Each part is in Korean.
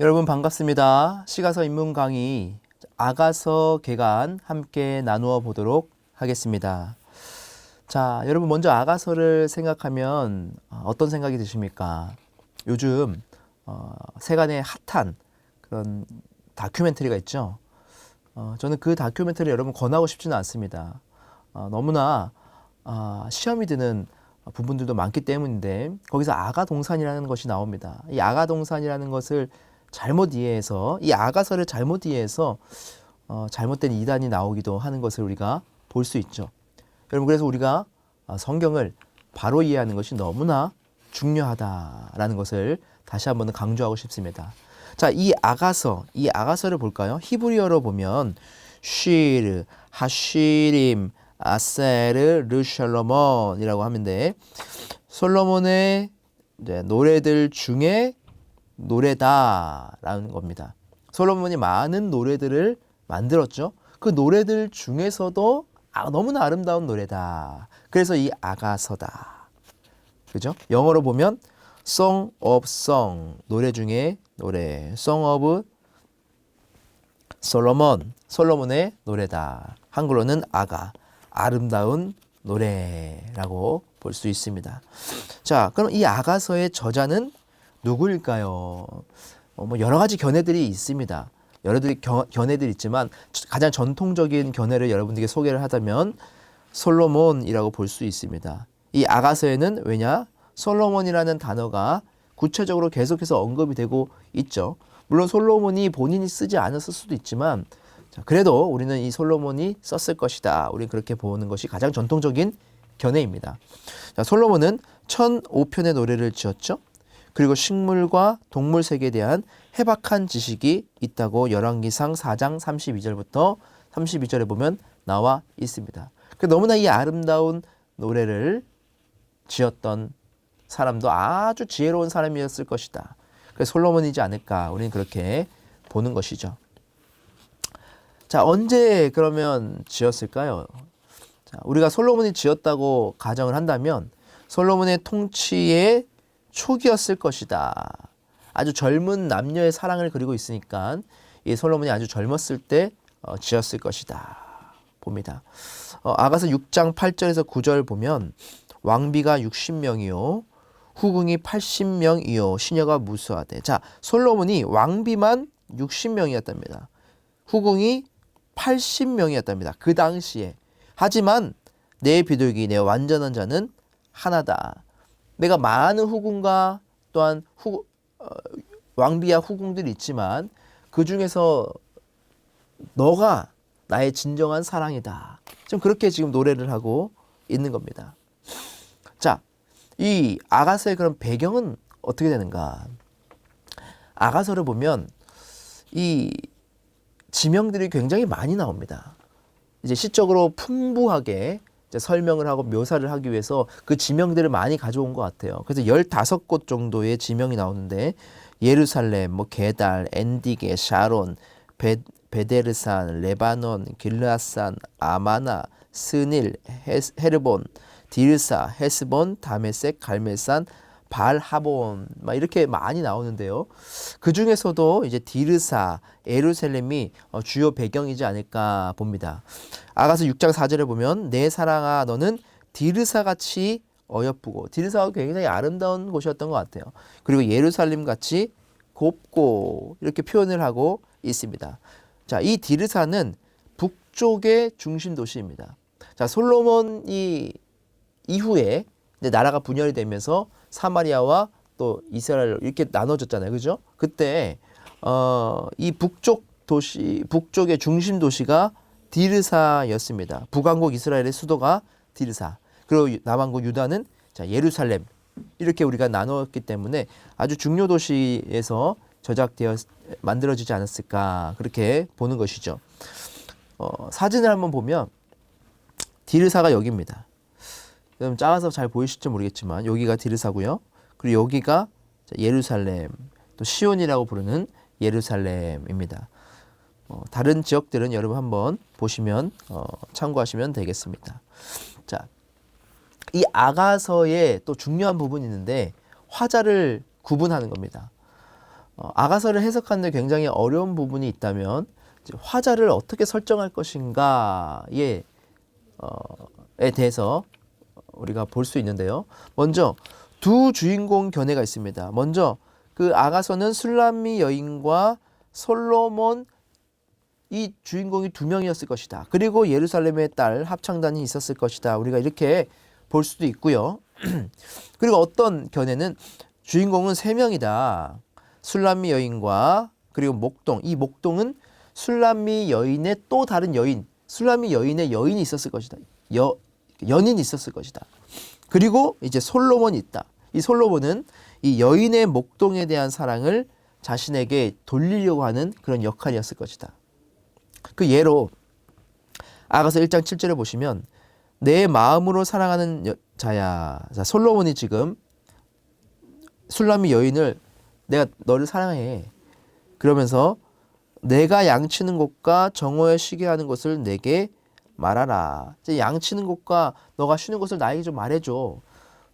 여러분 반갑습니다. 시가서 인문 강의 아가서 개간 함께 나누어 보도록 하겠습니다. 자, 여러분 먼저 아가서를 생각하면 어떤 생각이 드십니까? 요즘 세간에 핫한 그런 다큐멘터리가 있죠. 저는 그 다큐멘터리 여러분 권하고 싶지는 않습니다. 너무나 시험이 드는 부분들도 많기 때문인데 거기서 아가동산이라는 것이 나옵니다. 이 아가동산이라는 것을 잘못 이해해서 이 아가서를 잘못 이해해서 잘못된 이단이 나오기도 하는 것을 우리가 볼 수 있죠. 여러분 그래서 우리가 성경을 바로 이해하는 것이 너무나 중요하다라는 것을 다시 한번 강조하고 싶습니다. 자, 이 아가서를 볼까요? 히브리어로 보면 쉬르, 하시림, 아세르, 르샬로몬이라고 하는데 솔로몬의 노래들 중에 노래다라는 겁니다. 솔로몬이 많은 노래들을 만들었죠. 그 노래들 중에서도 너무나 아름다운 노래다. 그래서 이 아가서다. 그죠? 영어로 보면 Song of Song, 노래 중에 노래. Song of Solomon, 솔로몬의 노래다. 한글로는 아름다운 노래라고 볼 수 있습니다. 자, 그럼 이 아가서의 저자는 누구일까요? 뭐 여러 가지 견해들이 있습니다. 여러 가지 견해들이 있지만 가장 전통적인 견해를 여러분들에게 소개를 하자면 솔로몬이라고 볼 수 있습니다. 이 아가서에는 왜냐? 솔로몬이라는 단어가 구체적으로 계속해서 언급이 되고 있죠. 물론 솔로몬이 본인이 쓰지 않았을 수도 있지만 그래도 우리는 이 솔로몬이 썼을 것이다. 우리는 그렇게 보는 것이 가장 전통적인 견해입니다. 자, 솔로몬은 1005편의 노래를 지었죠. 그리고 식물과 동물 세계에 대한 해박한 지식이 있다고 열왕기상 4장 32절부터 32절에 보면 나와 있습니다. 너무나 이 아름다운 노래를 지었던 사람도 아주 지혜로운 사람이었을 것이다. 그래서 솔로몬이지 않을까 우리는 그렇게 보는 것이죠. 자, 언제 그러면 지었을까요? 자, 우리가 솔로몬이 지었다고 가정을 한다면 솔로몬의 통치의 초기였을 것이다. 아주 젊은 남녀의 사랑을 그리고 있으니까 이 솔로몬이 아주 젊었을 때 지었을 것이다 봅니다. 아가서 6장 8절에서 9절 보면 왕비가 60명이요 후궁이 80명이요 시녀가 무수하되. 자, 솔로몬이 왕비만 60명이었답니다. 후궁이 80명이었답니다. 그 당시에. 하지만 내 비둘기 내 완전한 자는 하나다. 내가 많은 후궁과 또한 왕비와 후궁들이 있지만 그 중에서 너가 나의 진정한 사랑이다. 지금 그렇게 지금 노래를 하고 있는 겁니다. 자, 이 아가서의 그런 배경은 어떻게 되는가? 아가서를 보면 이 지명들이 굉장히 많이 나옵니다. 이제 시적으로 풍부하게 이제 설명을 하고 묘사를 하기 위해서 그 지명들을 많이 가져온 것 같아요. 그래서 15곳 정도의 지명이 나오는데 예루살렘, 게달, 엔디게, 샤론, 베데르산, 레바논, 길르앗산, 아마나, 스닐, 헤르본, 딜사, 헤스본, 다메섹, 갈멜산, 발하본 막 이렇게 많이 나오는데요. 그 중에서도 이제 딜사, 예루살렘이 주요 배경이지 않을까 봅니다. 아가서 6장 4절에 보면 내 사랑아 너는 딜사 같이 어여쁘고, 딜사가 굉장히 아름다운 곳이었던 것 같아요. 그리고 예루살렘 같이 곱고 이렇게 표현을 하고 있습니다. 자, 이 딜사는 북쪽의 중심 도시입니다. 자, 솔로몬이 이후에 이제 나라가 분열이 되면서 사마리아와 또 이스라엘 이렇게 나눠졌잖아요. 그죠? 그때 이 북쪽의 중심 도시가 디르사였습니다. 북왕국 이스라엘의 수도가 디르사. 그리고 남왕국 유다는 예루살렘. 이렇게 우리가 나누었기 때문에 아주 중요 도시에서 만들어지지 않았을까 그렇게 보는 것이죠. 사진을 한번 보면 디르사가 여기입니다. 좀 작아서 잘 보이실지 모르겠지만 여기가 디르사고요. 그리고 여기가 예루살렘, 또 시온이라고 부르는 예루살렘입니다. 다른 지역들은 여러분 한번 보시면 참고하시면 되겠습니다. 자, 이 아가서에 또 중요한 부분이 있는데 화자를 구분하는 겁니다. 아가서를 해석하는데 굉장히 어려운 부분이 있다면 이제 화자를 어떻게 설정할 것인가에 에 대해서 우리가 볼 수 있는데요. 먼저 두 주인공 견해가 있습니다. 먼저 그 아가서는 술람미 여인과 솔로몬 이 주인공이 두 명이었을 것이다. 그리고 예루살렘의 딸 합창단이 있었을 것이다. 우리가 이렇게 볼 수도 있고요. 그리고 어떤 견해는 주인공은 세 명이다. 술람미 여인과 그리고 목동. 이 목동은 술람미 여인의 또 다른 여인. 술람미 여인의 여인이 있었을 것이다. 연인이 있었을 것이다. 그리고 이제 솔로몬이 있다. 이 솔로몬은 이 여인의 목동에 대한 사랑을 자신에게 돌리려고 하는 그런 역할이었을 것이다. 그 예로 아가서 1장 7절에 보시면 내 마음으로 사랑하는 자야. 자, 솔로몬이 지금 술람미 여인을 내가 너를 사랑해. 그러면서 내가 양치는 곳과 정오에 쉬게 하는 곳을 내게 말하라. 이제 양치는 곳과 너가 쉬는 곳을 나에게 좀 말해줘.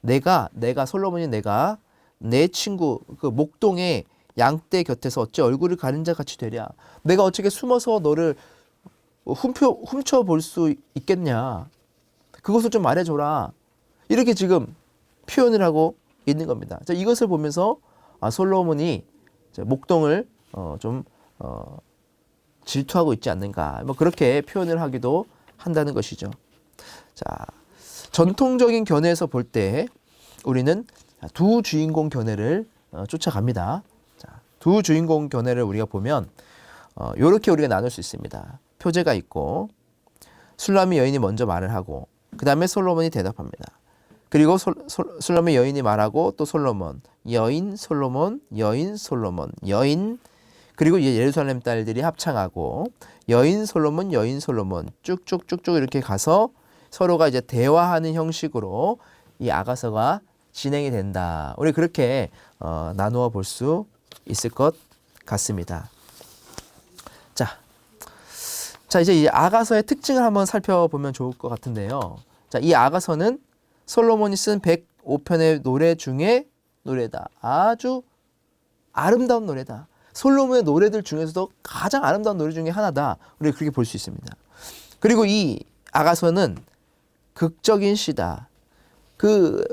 내가 솔로몬이 내가 내 친구 그 목동의 양떼 곁에서 어찌 얼굴을 가린 자 같이 되랴. 내가 어떻게 숨어서 너를 훔쳐볼 수 있겠냐. 그것을 좀 말해줘라. 이렇게 지금 표현을 하고 있는 겁니다. 자, 이것을 보면서 솔로몬이 목동을 좀 질투하고 있지 않는가. 뭐 그렇게 표현을 하기도 한다는 것이죠. 자, 전통적인 견해에서 볼 때 우리는 두 주인공 견해를 쫓아갑니다. 자, 두 주인공 견해를 우리가 보면 이렇게 우리가 나눌 수 있습니다. 표제가 있고 술람미 여인이 먼저 말을 하고 그 다음에 솔로몬이 대답합니다. 그리고 술람미 여인이 말하고 또 솔로몬, 여인, 솔로몬, 여인, 솔로몬, 여인 그리고 이제 예루살렘 딸들이 합창하고 여인, 솔로몬, 여인, 솔로몬 쭉쭉쭉쭉 이렇게 가서 서로가 이제 대화하는 형식으로 이 아가서가 진행이 된다. 우리 그렇게 나누어 볼 수 있을 것 같습니다. 자 이제 이 아가서의 특징을 한번 살펴보면 좋을 것 같은데요. 자, 이 아가서는 솔로몬이 쓴 105편의 노래 중에 노래다. 아주 아름다운 노래다. 솔로몬의 노래들 중에서도 가장 아름다운 노래 중에 하나다. 우리가 그렇게 볼 수 있습니다. 그리고 이 아가서는 극적인 시다. 그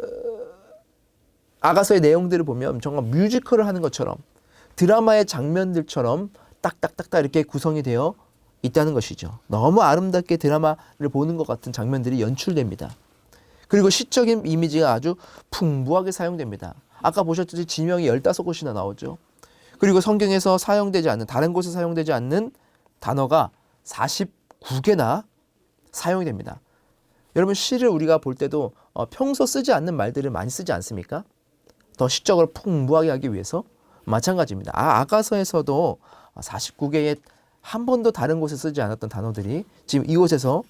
아가서의 내용들을 보면 정말 뮤지컬을 하는 것처럼 드라마의 장면들처럼 딱딱딱딱 이렇게 구성이 되어 있다는 것이죠. 너무 아름답게 드라마를 보는 것 같은 장면들이 연출됩니다. 그리고 시적인 이미지가 아주 풍부하게 사용됩니다. 아까 보셨듯이 지명이 15곳이나 나오죠. 그리고 성경에서 사용되지 않는 다른 곳에 사용되지 않는 단어가 49개나 사용이 됩니다. 여러분 시를 우리가 볼 때도 평소 쓰지 않는 말들을 많이 쓰지 않습니까? 더 시적으로 풍부하게 하기 위해서 마찬가지입니다. 아가서에서도 49개의 한 번도 다른 곳에 쓰지 않았던 단어들이 지금 이곳에서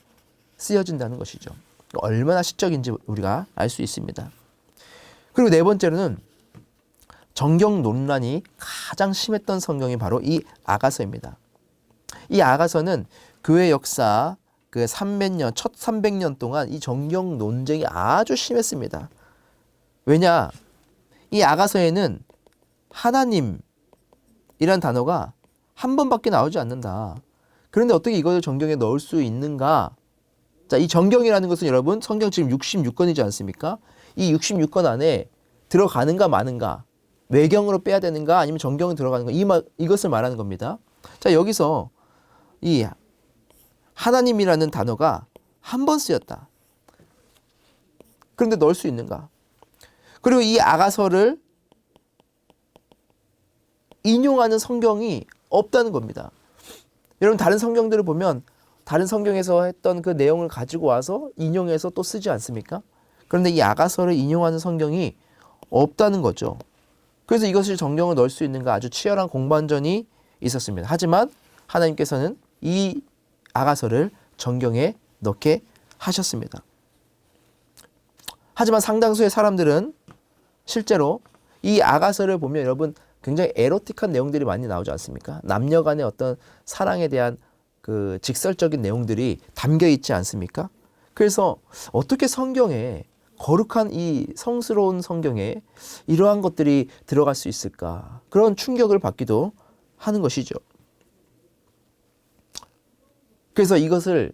쓰여진다는 것이죠. 얼마나 시적인지 우리가 알 수 있습니다. 그리고 네 번째로는 정경 논란이 가장 심했던 성경이 바로 이 아가서입니다. 이 아가서는 교회 역사 그 300년, 첫 300년 동안 이 정경 논쟁이 아주 심했습니다. 왜냐? 이 아가서에는 하나님이란 단어가 한 번밖에 나오지 않는다. 그런데 어떻게 이것을 정경에 넣을 수 있는가? 자, 이 정경이라는 것은 여러분 성경 지금 66권이지 않습니까? 이 66권 안에 들어가는가 마는가? 외경으로 빼야 되는가? 아니면 정경으로 들어가는가? 이것을 말하는 겁니다. 자, 여기서 이 하나님이라는 단어가 한 번 쓰였다. 그런데 넣을 수 있는가? 그리고 이 아가서를 인용하는 성경이 없다는 겁니다. 여러분 다른 성경들을 보면 다른 성경에서 했던 그 내용을 가지고 와서 인용해서 또 쓰지 않습니까? 그런데 이 아가서를 인용하는 성경이 없다는 거죠. 그래서 이것을 정경을 넣을 수 있는가 아주 치열한 공방전이 있었습니다. 하지만 하나님께서는 이 아가서를 정경에 넣게 하셨습니다. 하지만 상당수의 사람들은 실제로 이 아가서를 보면 여러분 굉장히 에로틱한 내용들이 많이 나오지 않습니까? 남녀 간의 어떤 사랑에 대한 그 직설적인 내용들이 담겨 있지 않습니까? 그래서 어떻게 성경에 거룩한 이 성스러운 성경에 이러한 것들이 들어갈 수 있을까? 그런 충격을 받기도 하는 것이죠. 그래서 이것을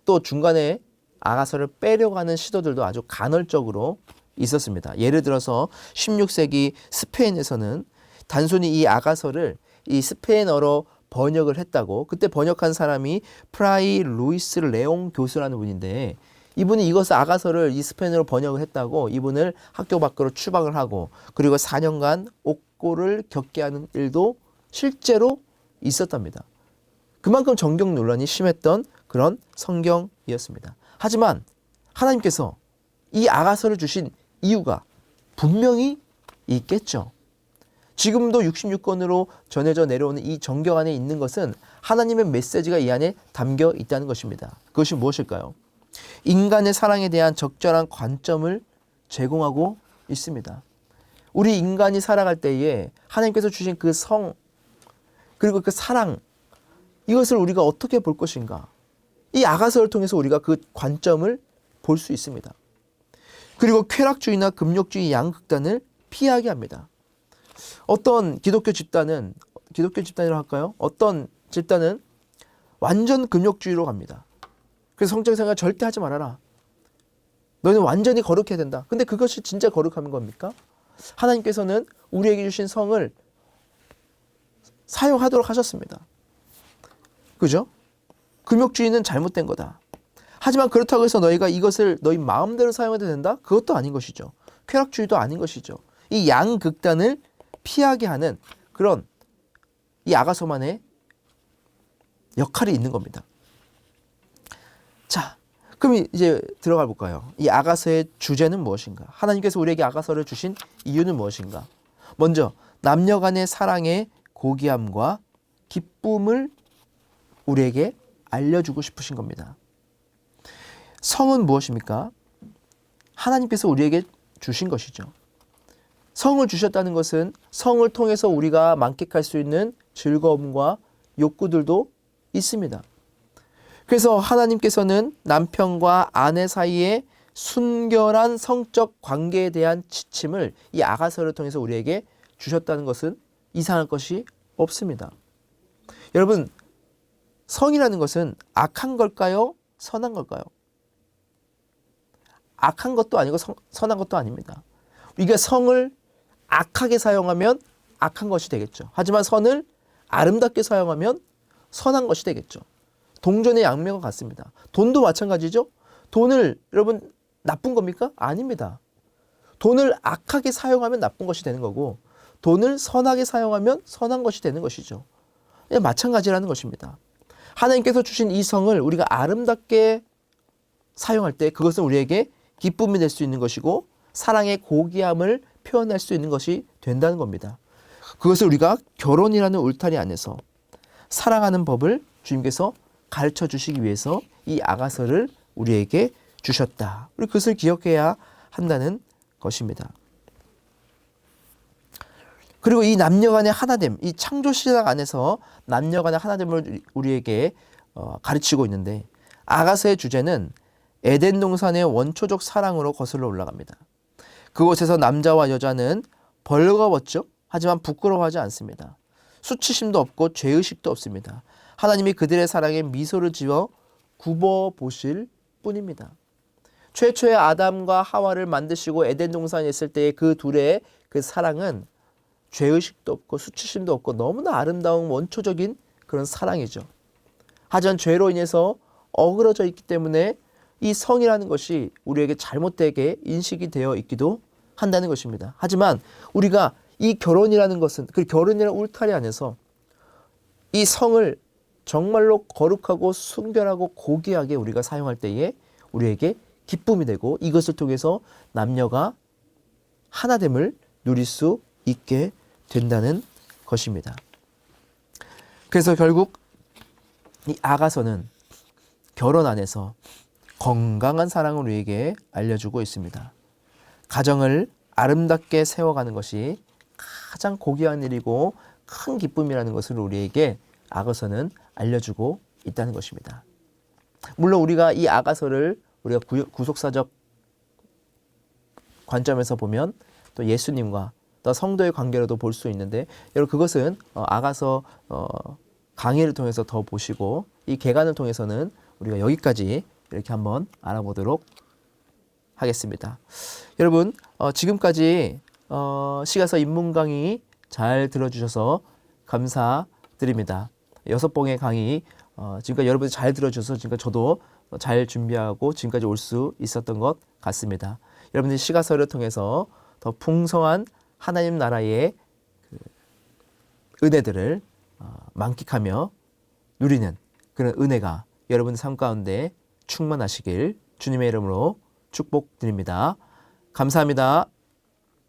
또 중간에 아가서를 빼려고 하는 시도들도 아주 간헐적으로 있었습니다. 예를 들어서 16세기 스페인에서는 단순히 이 아가서를 이 스페인어로 번역을 했다고, 그때 번역한 사람이 프라이 루이스 레옹 교수라는 분인데, 이분이 이것을 아가서를 이 스페인어로 번역을 했다고 이분을 학교 밖으로 추방을 하고, 그리고 4년간 옥고를 겪게 하는 일도 실제로 있었답니다. 그만큼 정경 논란이 심했던 그런 성경이었습니다. 하지만 하나님께서 이 아가서를 주신 이유가 분명히 있겠죠. 지금도 66권으로 전해져 내려오는 이 정경 안에 있는 것은 하나님의 메시지가 이 안에 담겨 있다는 것입니다. 그것이 무엇일까요? 인간의 사랑에 대한 적절한 관점을 제공하고 있습니다. 우리 인간이 살아갈 때에 하나님께서 주신 그 성, 그리고 그 사랑, 이것을 우리가 어떻게 볼 것인가? 이 아가서를 통해서 우리가 그 관점을 볼 수 있습니다. 그리고 쾌락주의나 금욕주의 양극단을 피하게 합니다. 어떤 기독교 집단이라고 할까요? 어떤 집단은 완전 금욕주의로 갑니다. 그래서 성적 생활 절대 하지 말아라. 너는 완전히 거룩해야 된다. 근데 그것이 진짜 거룩한 겁니까? 하나님께서는 우리에게 주신 성을 사용하도록 하셨습니다. 그죠? 금욕주의는 잘못된 거다. 하지만 그렇다고 해서 너희가 이것을 너희 마음대로 사용해도 된다? 그것도 아닌 것이죠. 쾌락주의도 아닌 것이죠. 이 양극단을 피하게 하는 그런 이 아가서만의 역할이 있는 겁니다. 자, 그럼 이제 들어가 볼까요? 이 아가서의 주제는 무엇인가? 하나님께서 우리에게 아가서를 주신 이유는 무엇인가? 먼저 남녀 간의 사랑의 고귀함과 기쁨을 우리에게 알려주고 싶으신 겁니다. 성은 무엇입니까? 하나님께서 우리에게 주신 것이죠. 성을 주셨다는 것은 성을 통해서 우리가 만끽할 수 있는 즐거움과 욕구들도 있습니다. 그래서 하나님께서는 남편과 아내 사이에 순결한 성적 관계에 대한 지침을 이 아가서를 통해서 우리에게 주셨다는 것은 이상할 것이 없습니다. 여러분, 성이라는 것은 악한 걸까요? 선한 걸까요? 악한 것도 아니고 선한 것도 아닙니다. 우리가 성을 악하게 사용하면 악한 것이 되겠죠. 하지만 선을 아름답게 사용하면 선한 것이 되겠죠. 동전의 양면과 같습니다. 돈도 마찬가지죠. 돈을 여러분 나쁜 겁니까? 아닙니다. 돈을 악하게 사용하면 나쁜 것이 되는 거고, 돈을 선하게 사용하면 선한 것이 되는 것이죠. 마찬가지라는 것입니다. 하나님께서 주신 이 성을 우리가 아름답게 사용할 때 그것은 우리에게 기쁨이 될 수 있는 것이고 사랑의 고귀함을 표현할 수 있는 것이 된다는 겁니다. 그것을 우리가 결혼이라는 울타리 안에서 사랑하는 법을 주님께서 가르쳐 주시기 위해서 이 아가서를 우리에게 주셨다. 우리 그것을 기억해야 한다는 것입니다. 그리고 이 남녀간의 하나됨, 이 창조시작 안에서 남녀간의 하나됨을 우리에게 가르치고 있는데, 아가서의 주제는 에덴 동산의 원초적 사랑으로 거슬러 올라갑니다. 그곳에서 남자와 여자는 벌거벗죠. 하지만 부끄러워하지 않습니다. 수치심도 없고 죄의식도 없습니다. 하나님이 그들의 사랑에 미소를 지어 굽어보실 뿐입니다. 최초의 아담과 하와를 만드시고 에덴 동산에 있을 때의 그 둘의 그 사랑은 죄의식도 없고 수치심도 없고 너무나 아름다운 원초적인 그런 사랑이죠. 하지만 죄로 인해서 어그러져 있기 때문에 이 성이라는 것이 우리에게 잘못되게 인식이 되어 있기도 한다는 것입니다. 하지만 우리가 이 결혼이라는 것은, 그 결혼이라는 울타리 안에서 이 성을 정말로 거룩하고 순결하고 고귀하게 우리가 사용할 때에 우리에게 기쁨이 되고 이것을 통해서 남녀가 하나됨을 누릴 수 있게 된다는 것입니다. 그래서 결국 이 아가서는 결혼 안에서 건강한 사랑을 우리에게 알려주고 있습니다. 가정을 아름답게 세워가는 것이 가장 고귀한 일이고 큰 기쁨이라는 것을 우리에게 아가서는 알려주고 있다는 것입니다. 물론 우리가 이 아가서를 우리가 구속사적 관점에서 보면 또 예수님과 또 성도의 관계로도 볼 수 있는데 여러분 그것은 아가서 강의를 통해서 더 보시고 이 개관을 통해서는 우리가 여기까지 이렇게 한번 알아보도록 하겠습니다. 여러분 지금까지 시가서 입문 강의 잘 들어주셔서 감사드립니다. 6봉의 강의 지금까지 여러분이 잘 들어주셔서 지금까지 저도 잘 준비하고 지금까지 올 수 있었던 것 같습니다. 여러분들이 시가서를 통해서 더 풍성한 하나님 나라의 은혜들을 만끽하며 누리는 그런 은혜가 여러분 삶 가운데 충만하시길 주님의 이름으로 축복드립니다. 감사합니다.